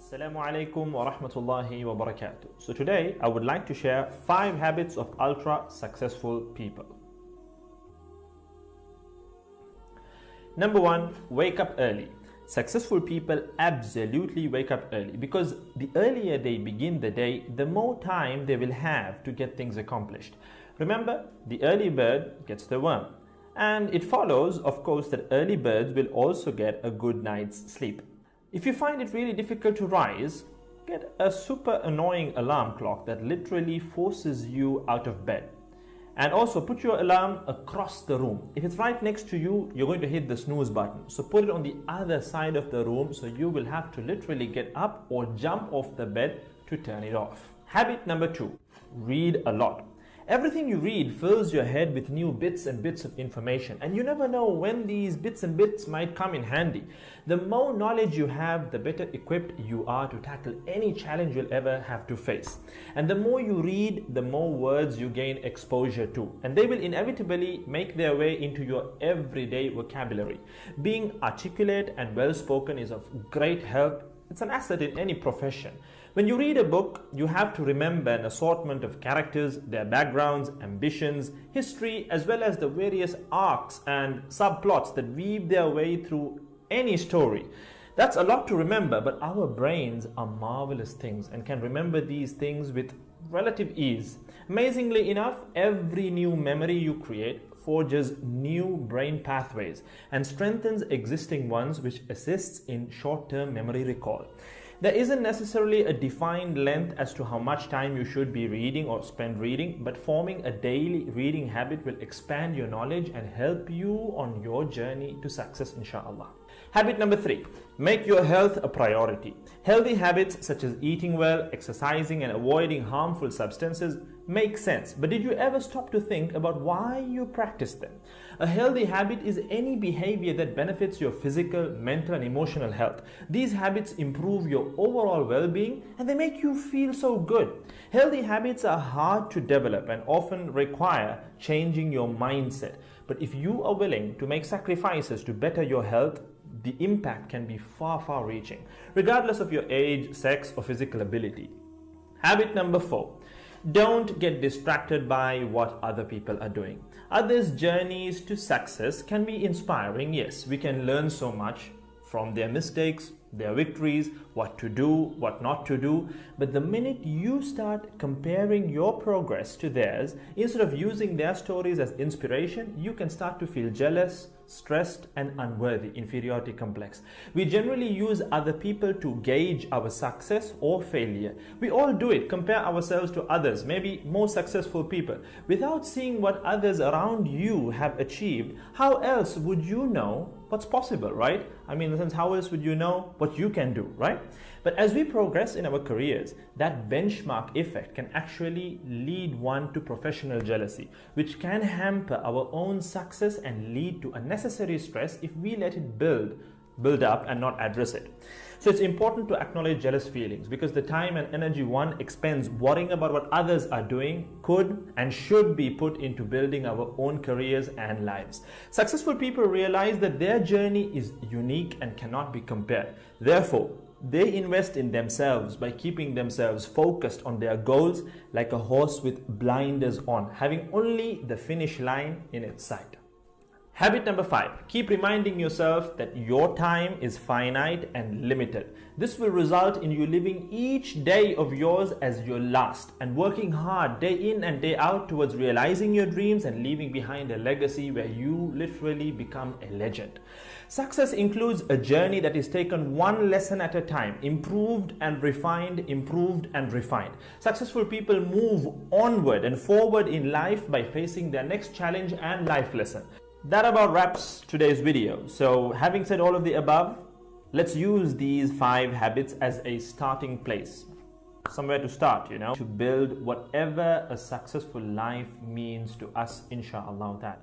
Assalaamu Alaikum wa Rahmatullahi wa Barakaathuhu. So today I would like to share 5 habits of ultra successful people. Number 1, wake up early. Successful people absolutely wake up early because the earlier they begin the day, the more time they will have to get things accomplished. Remember, the early bird gets the worm. And it follows, of course, that early birds will also get a good night's sleep. If you find it really difficult to rise, get a super annoying alarm clock that literally forces you out of bed. And also put your alarm across the room. If it's right next to you, you're going to hit the snooze button. So put it on the other side of the room so you will have to literally get up or jump off the bed to turn it off. Habit number 2, read a lot. Everything you read fills your head with new bits and bits of information, and you never know when these bits and bits might come in handy. The more knowledge you have, the better equipped you are to tackle any challenge you'll ever have to face. And the more you read, the more words you gain exposure to, and they will inevitably make their way into your everyday vocabulary. Being articulate and well-spoken is of great help. It's an asset in any profession. When you read a book, you have to remember an assortment of characters, their backgrounds, ambitions, history, as well as the various arcs and subplots that weave their way through any story. That's a lot to remember, but our brains are marvelous things and can remember these things with relative ease. Amazingly enough, every new memory you create forges new brain pathways and strengthens existing ones, which assists in short-term memory recall. There isn't necessarily a defined length as to how much time you should be reading or spend reading, but forming a daily reading habit will expand your knowledge and help you on your journey to success, inshallah. Habit number 3, make your health a priority. Healthy habits such as eating well, exercising, and avoiding harmful substances make sense, but did you ever stop to think about why you practice them? A healthy habit is any behavior that benefits your physical, mental, and emotional health. These habits improve your overall well-being and they make you feel so good. Healthy habits are hard to develop and often require changing your mindset. But if you are willing to make sacrifices to better your health, the impact can be far reaching, regardless of your age, sex, or physical ability. Habit number 4. Don't get distracted by what other people are doing. Others' journeys to success can be inspiring. Yes, we can learn so much from their mistakes, their victories, what to do, what not to do. But the minute you start comparing your progress to theirs, instead of using their stories as inspiration, you can start to feel jealous, stressed, and unworthy, inferiority complex. We generally use other people to gauge our success or failure. We all do it, compare ourselves to others, maybe more successful people. Without seeing what others around you have achieved, how else would you know what's possible, right? I mean, in the sense, how else would you know what you can do, right? But as we progress in our careers, that benchmark effect can actually lead one to professional jealousy, which can hamper our own success and lead to unnecessary stress if we let it build up and not address it. So it's important to acknowledge jealous feelings because the time and energy one expends worrying about what others are doing could and should be put into building our own careers and lives. Successful people realize that their journey is unique and cannot be compared. Therefore, they invest in themselves by keeping themselves focused on their goals like a horse with blinders on, having only the finish line in its sight. Habit number 5, keep reminding yourself that your time is finite and limited. This will result in you living each day of yours as your last and working hard day in and day out towards realizing your dreams and leaving behind a legacy where you literally become a legend. Success includes a journey that is taken one lesson at a time, improved and refined, improved and refined. Successful people move onward and forward in life by facing their next challenge and life lesson. That about wraps today's video. So having said all of the above, let's use these 5 habits as a starting place. Somewhere to start, to build whatever a successful life means to us, inshallah.